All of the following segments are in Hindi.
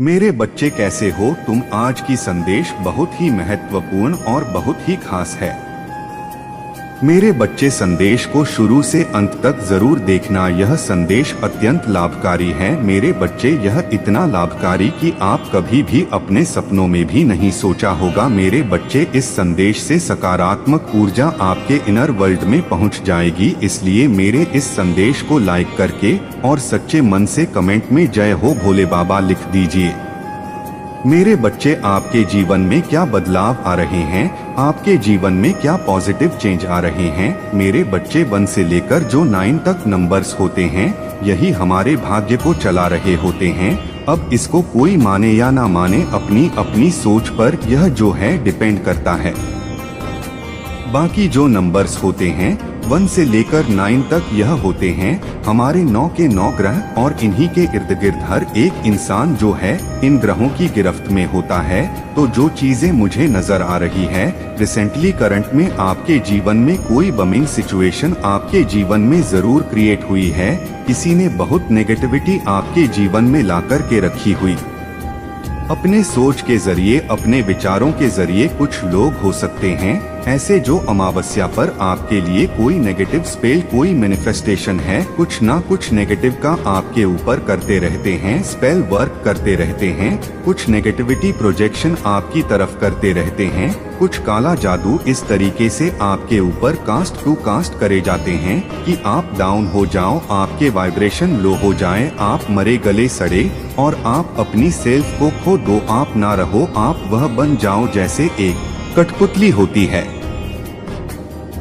मेरे बच्चे कैसे हो तुम। आज की संदेश बहुत ही महत्वपूर्ण और बहुत ही खास है। मेरे बच्चे, संदेश को शुरू से अंत तक जरूर देखना। यह संदेश अत्यंत लाभकारी है मेरे बच्चे। यह इतना लाभकारी कि आप कभी भी अपने सपनों में भी नहीं सोचा होगा। मेरे बच्चे, इस संदेश से सकारात्मक ऊर्जा आपके इनर वर्ल्ड में पहुंच जाएगी। इसलिए मेरे इस संदेश को लाइक करके और सच्चे मन से कमेंट में जय हो भोले बाबा लिख दीजिए। मेरे बच्चे, आपके जीवन में क्या बदलाव आ रहे हैं? आपके जीवन में क्या पॉजिटिव चेंज आ रहे हैं? मेरे बच्चे, 1 से लेकर जो 9 तक नंबर्स होते हैं, यही हमारे भाग्य को चला रहे होते हैं। अब इसको कोई माने या ना माने, अपनी अपनी सोच पर यह जो है डिपेंड करता है। बाकी जो नंबर्स होते हैं 1 से लेकर 9 तक, यह होते हैं हमारे 9 के 9 ग्रह, और इन्हीं के इर्द गिर्द हर एक इंसान जो है इन ग्रहों की गिरफ्त में होता है। तो जो चीजें मुझे नजर आ रही है रिसेंटली करंट में, आपके जीवन में कोई बमिंग सिचुएशन आपके जीवन में जरूर क्रिएट हुई है। किसी ने बहुत नेगेटिविटी आपके जीवन में ला कर के रखी हुई। अपने सोच के जरिए, अपने विचारों के जरिए कुछ लोग हो सकते हैं ऐसे जो अमावस्या पर आपके लिए कोई नेगेटिव स्पेल, कोई मैनिफेस्टेशन है, कुछ ना कुछ नेगेटिव का आपके ऊपर करते रहते हैं, स्पेल वर्क करते रहते हैं, कुछ नेगेटिविटी प्रोजेक्शन आपकी तरफ करते रहते हैं, कुछ काला जादू इस तरीके से आपके ऊपर कास्ट टू कास्ट करे जाते हैं कि आप डाउन हो जाओ, आपके वाइब्रेशन लो हो जाए, आप मरे गले सड़े और आप अपनी सेल्फ को खो दो, आप ना रहो, आप वह बन जाओ जैसे एक कठपुतली होती है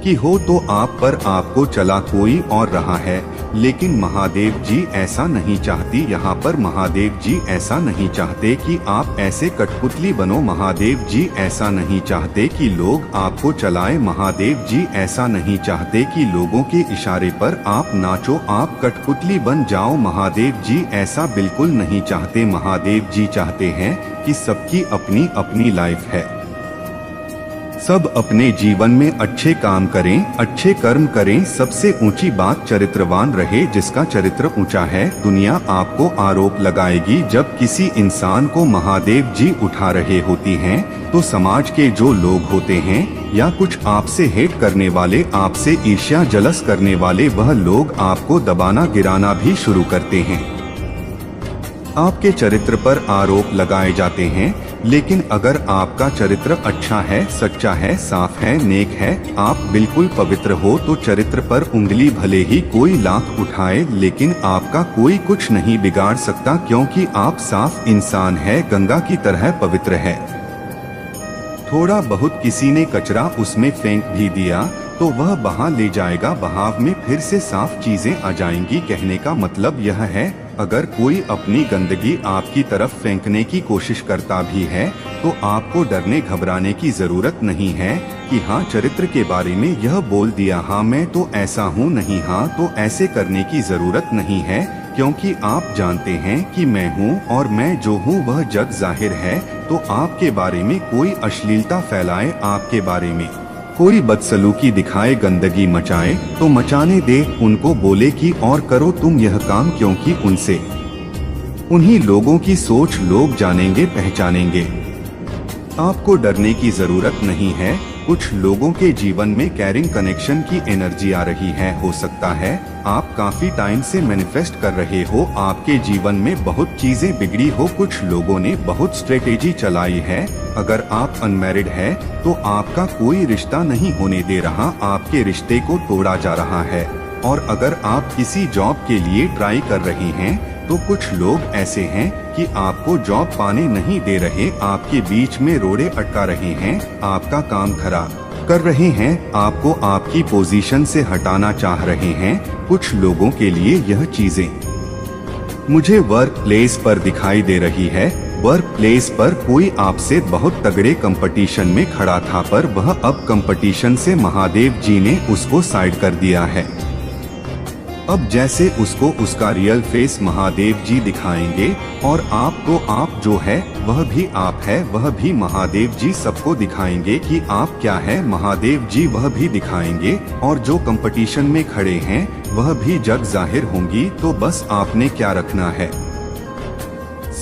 कि हो तो आप पर आपको चला कोई और रहा है। लेकिन महादेव जी ऐसा नहीं चाहती। यहाँ पर महादेव जी ऐसा नहीं चाहते कि आप ऐसे कठपुतली बनो। महादेव जी ऐसा नहीं चाहते कि लोग आपको चलाएं। महादेव जी ऐसा नहीं चाहते कि लोगों के इशारे पर आप नाचो, आप कठपुतली बन जाओ। महादेव जी ऐसा बिल्कुल नहीं चाहते। महादेव जी चाहते हैं कि सबकी अपनी अपनी लाइफ है, सब अपने जीवन में अच्छे काम करें, अच्छे कर्म करें। सबसे ऊंची बात चरित्रवान रहे। जिसका चरित्र ऊंचा है, दुनिया आपको आरोप लगाएगी। जब किसी इंसान को महादेव जी उठा रहे होती हैं, तो समाज के जो लोग होते हैं या कुछ आपसे हेट करने वाले, आपसे ईर्ष्या जलस करने वाले, वह लोग आपको दबाना गिराना भी शुरू करते हैं। आपके चरित्र पर आरोप लगाए जाते हैं। लेकिन अगर आपका चरित्र अच्छा है, सच्चा है, साफ है, नेक है, आप बिल्कुल पवित्र हो, तो चरित्र पर उंगली भले ही कोई लाख उठाए, लेकिन आपका कोई कुछ नहीं बिगाड़ सकता, क्योंकि आप साफ इंसान है, गंगा की तरह पवित्र है। थोड़ा बहुत किसी ने कचरा उसमें फेंक भी दिया तो वह बहा ले जाएगा, बहाव में फिर से साफ चीजें आ जाएंगी। कहने का मतलब यह है, अगर कोई अपनी गंदगी आपकी तरफ फेंकने की कोशिश करता भी है, तो आपको डरने घबराने की जरूरत नहीं है कि हाँ चरित्र के बारे में यह बोल दिया, हाँ मैं तो ऐसा हूँ, नहीं हाँ तो ऐसे करने की जरूरत नहीं है, क्योंकि आप जानते हैं कि मैं हूँ और मैं जो हूँ वह जग जाहिर है। तो आपके बारे में कोई अश्लीलता फैलाए, आपके बारे में कोई बदसलूकी दिखाए, गंदगी मचाए, तो मचाने दे। उनको बोले कि और करो तुम यह काम, क्योंकि उनसे उन्हीं लोगों की सोच लोग जानेंगे, पहचानेंगे। आपको डरने की जरूरत नहीं है। कुछ लोगों के जीवन में कैरिंग कनेक्शन की एनर्जी आ रही है। हो सकता है आप काफी टाइम से मैनिफेस्ट कर रहे हो, आपके जीवन में बहुत चीजें बिगड़ी हो, कुछ लोगों ने बहुत स्ट्रेटेजी चलाई है। अगर आप अनमैरिड है तो आपका कोई रिश्ता नहीं होने दे रहा, आपके रिश्ते को तोड़ा जा रहा है। और अगर आप किसी जॉब के लिए ट्राई कर रहे हैं, तो कुछ लोग ऐसे हैं कि आपको जॉब पाने नहीं दे रहे, आपके बीच में रोड़े अटका रहे हैं, आपका काम खराब कर रहे हैं, आपको आपकी पोजीशन से हटाना चाह रहे हैं। कुछ लोगों के लिए यह चीजें मुझे वर्क प्लेस पर दिखाई दे रही है। वर्क प्लेस पर कोई आपसे बहुत तगड़े कंपटीशन में खड़ा था, पर वह अब कंपटीशन से महादेव जी ने उसको साइड कर दिया है। अब जैसे उसको उसका रियल फेस महादेव जी दिखाएंगे, और आपको आप जो है वह भी आप है, वह भी महादेव जी सबको दिखाएंगे कि आप क्या है। महादेव जी वह भी दिखाएंगे, और जो कंपटीशन में खड़े हैं वह भी जग जाहिर होंगी। तो बस आपने क्या रखना है,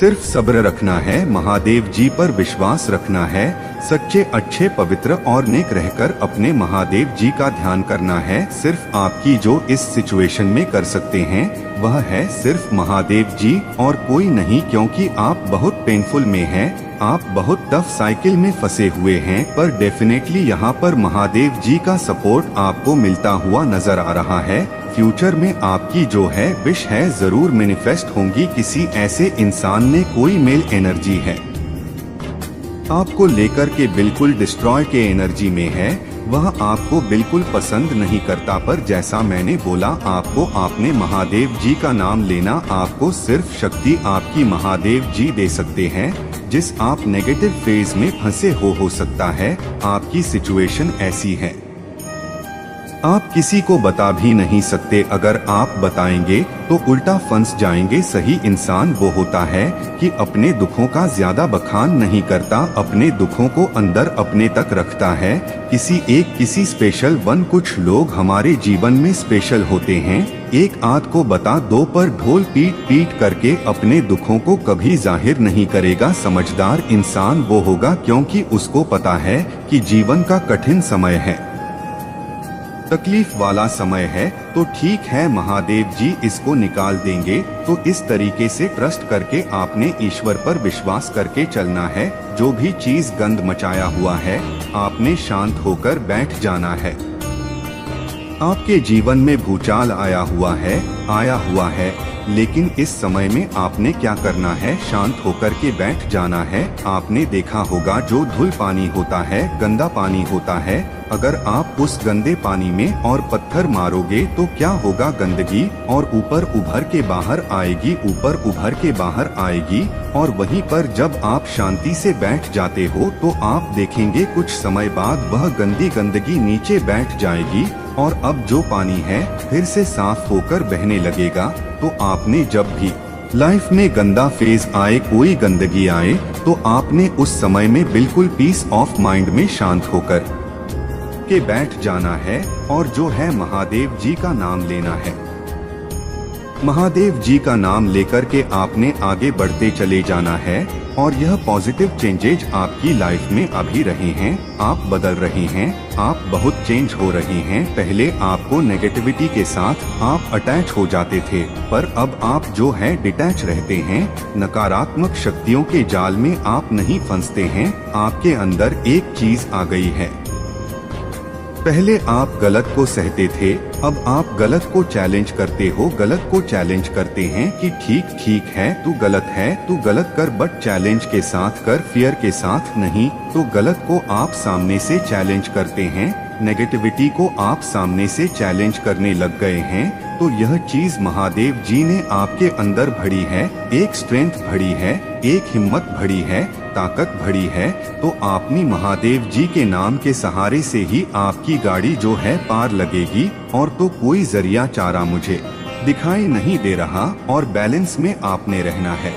सिर्फ सब्र रखना है, महादेव जी पर विश्वास रखना है, सच्चे अच्छे पवित्र और नेक रहकर अपने महादेव जी का ध्यान करना है। सिर्फ आपकी जो इस सिचुएशन में कर सकते हैं वह है सिर्फ महादेव जी और कोई नहीं, क्योंकि आप बहुत पेनफुल में हैं, आप बहुत टफ साइकिल में फंसे हुए हैं। पर डेफिनेटली यहाँ पर महादेव जी का सपोर्ट आपको मिलता हुआ नजर आ रहा है। फ्यूचर में आपकी जो है विश है जरूर मैनिफेस्ट होंगी। किसी ऐसे इंसान ने कोई मेल एनर्जी है आपको लेकर के बिल्कुल डिस्ट्रॉय के एनर्जी में है, वह आपको बिल्कुल पसंद नहीं करता। पर जैसा मैंने बोला आपको, आपने महादेव जी का नाम लेना, आपको सिर्फ शक्ति आपकी महादेव जी दे सकते हैं। जिस आप नेगेटिव फेज में फंसे हो सकता है आपकी सिचुएशन ऐसी है आप किसी को बता भी नहीं सकते। अगर आप बताएंगे तो उल्टा फंस जाएंगे। सही इंसान वो होता है कि अपने दुखों का ज्यादा बखान नहीं करता, अपने दुखों को अंदर अपने तक रखता है। किसी स्पेशल वन, कुछ लोग हमारे जीवन में स्पेशल होते हैं। एक आध को बता दो पर ढोल पीट पीट करके अपने दुखों को कभी जाहिर नहीं करेगा। समझदार इंसान वो होगा क्योंकि उसको पता है कि जीवन का कठिन समय है, तकलीफ वाला समय है, तो ठीक है महादेव जी इसको निकाल देंगे। तो इस तरीके से ट्रस्ट करके आपने ईश्वर पर विश्वास करके चलना है। जो भी चीज गंद मचाया हुआ है आपने शांत होकर बैठ जाना है। आपके जीवन में भूचाल आया हुआ है, लेकिन इस समय में आपने क्या करना है, शांत होकर के बैठ जाना है। आपने देखा होगा जो धूल पानी होता है, गंदा पानी होता है, अगर आप उस गंदे पानी में और पत्थर मारोगे तो क्या होगा, गंदगी और ऊपर उभर के बाहर आएगी। और वहीं पर जब आप शांति से बैठ जाते हो तो आप देखेंगे कुछ समय बाद वह गंदगी नीचे बैठ जाएगी और अब जो पानी है फिर से साफ होकर बहने लगेगा। तो आपने जब भी लाइफ में गंदा फेज आए, कोई गंदगी आए, तो आपने उस समय में बिल्कुल पीस ऑफ माइंड में शांत होकर के बैठ जाना है और जो है महादेव जी का नाम लेना है। महादेव जी का नाम लेकर के आपने आगे बढ़ते चले जाना है और यह पॉजिटिव चेंजेज आपकी लाइफ में अभी रहे हैं। आप बदल रहे हैं, आप बहुत चेंज हो रहे हैं। पहले आपको नेगेटिविटी के साथ आप अटैच हो जाते थे, पर अब आप जो है डिटैच रहते हैं। नकारात्मक शक्तियों के जाल में आप नहीं फंसते हैं। आपके अंदर एक चीज आ गई है, पहले आप गलत को सहते थे, अब आप गलत को चैलेंज करते हो, गलत को चैलेंज करते हैं कि ठीक है तू गलत कर, बट चैलेंज के साथ कर, फियर के साथ नहीं। तो गलत को आप सामने से चैलेंज करते हैं, नेगेटिविटी को आप सामने से चैलेंज करने लग गए हैं। तो यह चीज महादेव जी ने आपके अंदर भरी है, एक स्ट्रेंथ भरी है, एक हिम्मत भरी है, ताकत भरी है। तो आपनी महादेव जी के नाम के सहारे से ही आपकी गाड़ी जो है पार लगेगी। और तो कोई जरिया चारा मुझे दिखाई नहीं दे रहा और बैलेंस में आपने रहना है।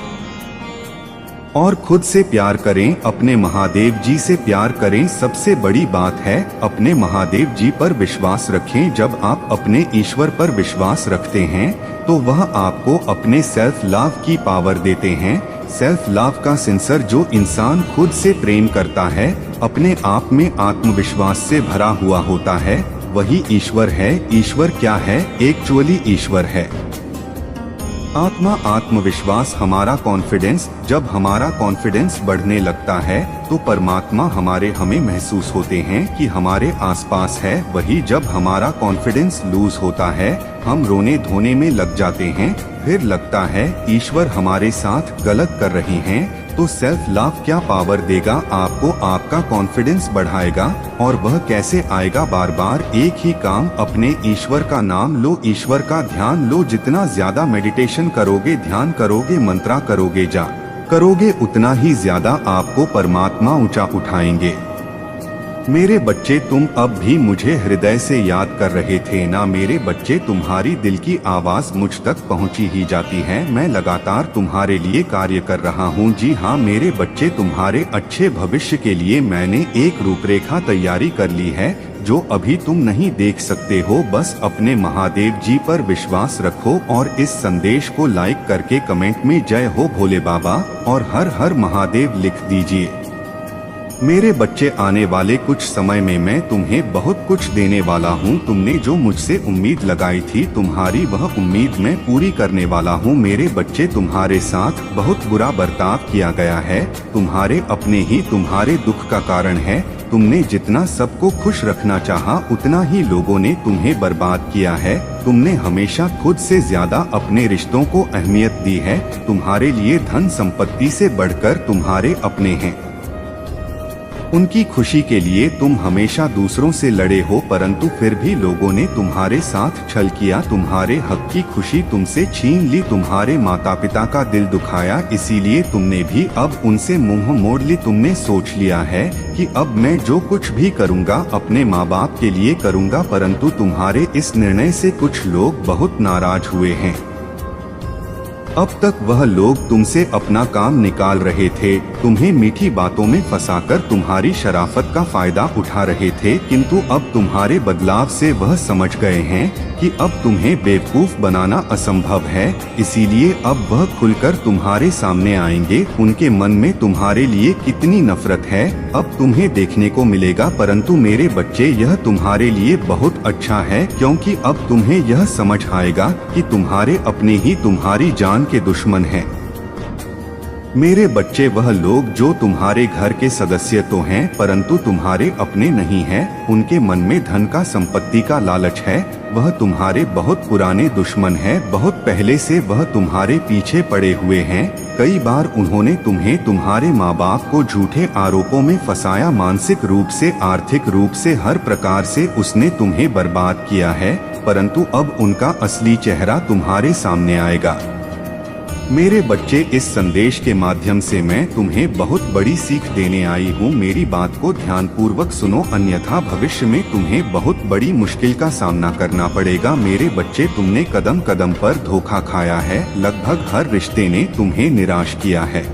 और खुद से प्यार करें, अपने महादेव जी से प्यार करें। सबसे बड़ी बात है अपने महादेव जी पर विश्वास रखें। जब आप अपने ईश्वर पर विश्वास रखते हैं तो वह आपको अपने सेल्फ लव की पावर देते हैं। सेल्फ लव का सेंसर जो इंसान खुद से प्रेम करता है, अपने आप में आत्मविश्वास से भरा हुआ होता है, वही ईश्वर है। ईश्वर क्या है? एक्चुअली ईश्वर है आत्मा, आत्मविश्वास, हमारा कॉन्फिडेंस। जब हमारा कॉन्फिडेंस बढ़ने लगता है तो परमात्मा हमें महसूस होते हैं कि हमारे आसपास है। वही जब हमारा कॉन्फिडेंस लूज होता है, हम रोने धोने में लग जाते हैं, फिर लगता है ईश्वर हमारे साथ गलत कर रहे हैं। तो सेल्फ लव क्या पावर देगा आपको? आपका कॉन्फिडेंस बढ़ाएगा। और वह कैसे आएगा? बार बार एक ही काम, अपने ईश्वर का नाम लो, ईश्वर का ध्यान लो। जितना ज्यादा मेडिटेशन करोगे, ध्यान करोगे, मंत्रा करोगे, जाप करोगे, उतना ही ज्यादा आपको परमात्मा ऊंचा उठाएंगे। मेरे बच्चे, तुम अब भी मुझे हृदय से याद कर रहे थे ना? मेरे बच्चे, तुम्हारी दिल की आवाज मुझ तक पहुंची ही जाती है। मैं लगातार तुम्हारे लिए कार्य कर रहा हूं। जी हाँ मेरे बच्चे, तुम्हारे अच्छे भविष्य के लिए मैंने एक रूपरेखा तैयारी कर ली है। जो अभी तुम नहीं देख सकते हो। बस अपने महादेव जी पर विश्वास रखो और इस संदेश को लाइक करके कमेंट में जय हो भोले बाबा और हर हर महादेव लिख दीजिए। मेरे बच्चे, आने वाले कुछ समय में मैं तुम्हें बहुत कुछ देने वाला हूँ। तुमने जो मुझसे उम्मीद लगाई थी, तुम्हारी वह उम्मीद मैं पूरी करने वाला हूँ। मेरे बच्चे, तुम्हारे साथ बहुत बुरा बर्ताव किया गया है। तुम्हारे अपने ही तुम्हारे दुख का कारण है। तुमने जितना सबको खुश रखना चाहा, उतना ही लोगों ने तुम्हें बर्बाद किया है। तुमने हमेशा खुद से ज्यादा अपने रिश्तों को अहमियत दी है। तुम्हारे लिए धन संपत्ति से बढ़कर तुम्हारे अपने हैं। उनकी खुशी के लिए तुम हमेशा दूसरों से लड़े हो, परंतु फिर भी लोगों ने तुम्हारे साथ छल किया। तुम्हारे हक की खुशी तुमसे छीन ली। तुम्हारे माता पिता का दिल दुखाया, इसीलिए तुमने भी अब उनसे मुंह मोड़ ली। तुमने सोच लिया है कि अब मैं जो कुछ भी करूंगा अपने माँ बाप के लिए करूंगा, परंतु तुम्हारे इस निर्णय से कुछ लोग बहुत नाराज हुए हैं। अब तक वह लोग तुमसे अपना काम निकाल रहे थे, तुम्हें मीठी बातों में फंसाकर तुम्हारी शराफत का फायदा उठा रहे थे, किंतु अब तुम्हारे बदलाव से वह समझ गए हैं कि अब तुम्हें बेवकूफ बनाना असंभव है। इसीलिए अब वह खुलकर तुम्हारे सामने आएंगे। उनके मन में तुम्हारे लिए कितनी नफरत है अब तुम्हें देखने को मिलेगा, परंतु मेरे बच्चे, यह तुम्हारे लिए बहुत अच्छा है, क्योंकि अब तुम्हें यह समझ आएगा कि तुम्हारे अपने ही तुम्हारी जान के दुश्मन हैं। मेरे बच्चे, वह लोग जो तुम्हारे घर के सदस्य तो हैं, परंतु तुम्हारे अपने नहीं हैं। उनके मन में धन का, संपत्ति का लालच है। वह तुम्हारे बहुत पुराने दुश्मन है। बहुत पहले से वह तुम्हारे पीछे पड़े हुए हैं। कई बार उन्होंने तुम्हें, तुम्हारे माँ बाप को झूठे आरोपों में फंसाया। मानसिक रूप से, आर्थिक रूप से, हर प्रकार से उसने तुम्हें बर्बाद किया है, परंतु अब उनका असली चेहरा तुम्हारे सामने आएगा। मेरे बच्चे, इस संदेश के माध्यम से मैं तुम्हें बहुत बड़ी सीख देने आई हूँ। मेरी बात को ध्यानपूर्वक सुनो, अन्यथा भविष्य में तुम्हें बहुत बड़ी मुश्किल का सामना करना पड़ेगा। मेरे बच्चे, तुमने कदम कदम पर धोखा खाया है। लगभग हर रिश्ते ने तुम्हें निराश किया है।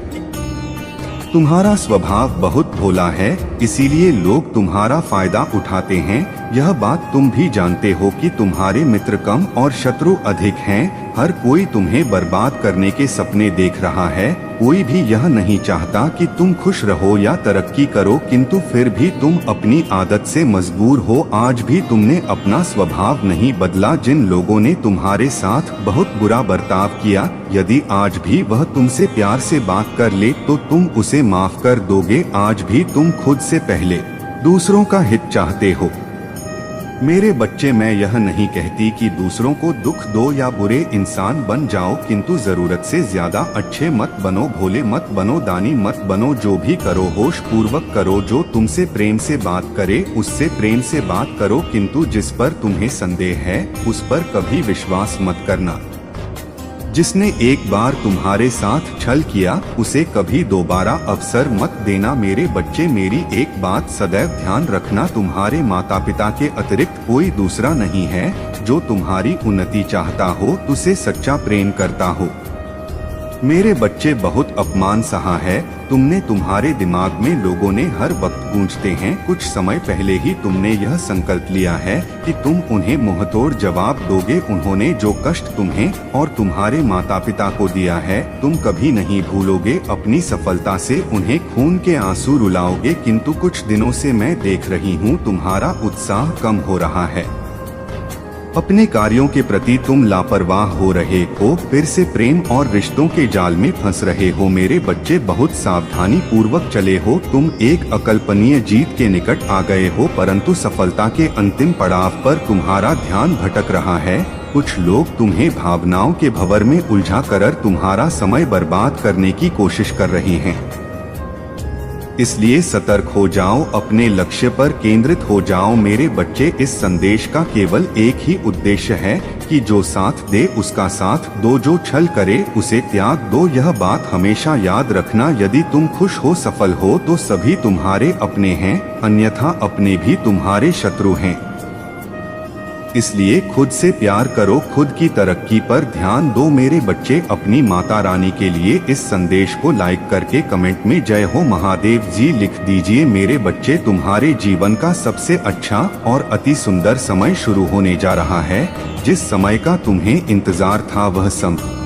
तुम्हारा स्वभाव बहुत भोला है, इसीलिए लोग तुम्हारा फायदा उठाते हैं। यह बात तुम भी जानते हो कि तुम्हारे मित्र कम और शत्रु अधिक हैं। हर कोई तुम्हें बर्बाद करने के सपने देख रहा है। कोई भी यह नहीं चाहता कि तुम खुश रहो या तरक्की करो, किंतु फिर भी तुम अपनी आदत से मजबूर हो। आज भी तुमने अपना स्वभाव नहीं बदला। जिन लोगों ने तुम्हारे साथ बहुत बुरा बर्ताव किया, यदि आज भी वह तुमसे प्यार से बात कर ले तो तुम उसे माफ कर दोगे। आज भी तुम खुद से पहले दूसरों का हित चाहते हो। मेरे बच्चे, मैं यह नहीं कहती कि दूसरों को दुख दो या बुरे इंसान बन जाओ, किंतु जरूरत से ज्यादा अच्छे मत बनो, भोले मत बनो, दानी मत बनो। जो भी करो होश पूर्वक करो। जो तुमसे प्रेम से बात करे उससे प्रेम से बात करो, किंतु जिस पर तुम्हें संदेह है उस पर कभी विश्वास मत करना। जिसने एक बार तुम्हारे साथ छल किया उसे कभी दोबारा अवसर मत देना। मेरे बच्चे, मेरी एक बात सदैव ध्यान रखना, तुम्हारे माता पिता के अतिरिक्त कोई दूसरा नहीं है जो तुम्हारी उन्नति चाहता हो, तुझसे सच्चा प्रेम करता हो। मेरे बच्चे, बहुत अपमान सहा है तुमने। तुम्हारे दिमाग में लोगों ने हर वक्त गूंजते हैं। कुछ समय पहले ही तुमने यह संकल्प लिया है कि तुम उन्हें मुंहतोड़ जवाब दोगे। उन्होंने जो कष्ट तुम्हें और तुम्हारे माता पिता को दिया है, तुम कभी नहीं भूलोगे। अपनी सफलता से उन्हें खून के आंसू रुलाओगे, किंतु कुछ दिनों से मैं देख रही हूँ तुम्हारा उत्साह कम हो रहा है। अपने कार्यों के प्रति तुम लापरवाह हो रहे हो, फिर से प्रेम और रिश्तों के जाल में फंस रहे हो। मेरे बच्चे, बहुत सावधानी पूर्वक चले हो। तुम एक अकल्पनीय जीत के निकट आ गए हो, परंतु सफलता के अंतिम पड़ाव पर तुम्हारा ध्यान भटक रहा है। कुछ लोग तुम्हें भावनाओं के भंवर में उलझा कर तुम्हारा समय बर्बाद करने की कोशिश कर रहे हैं। इसलिए सतर्क हो जाओ, अपने लक्ष्य पर केंद्रित हो जाओ। मेरे बच्चे, इस संदेश का केवल एक ही उद्देश्य है कि जो साथ दे उसका साथ दो, जो छल करे उसे त्याग दो। यह बात हमेशा याद रखना। यदि तुम खुश हो, सफल हो तो सभी तुम्हारे अपने हैं, अन्यथा अपने भी तुम्हारे शत्रु हैं। इसलिए खुद से प्यार करो, खुद की तरक्की पर ध्यान दो। मेरे बच्चे, अपनी माता रानी के लिए इस संदेश को लाइक करके कमेंट में जय हो महादेव जी लिख दीजिए। मेरे बच्चे, तुम्हारे जीवन का सबसे अच्छा और अति सुंदर समय शुरू होने जा रहा है। जिस समय का तुम्हें इंतजार था वह समय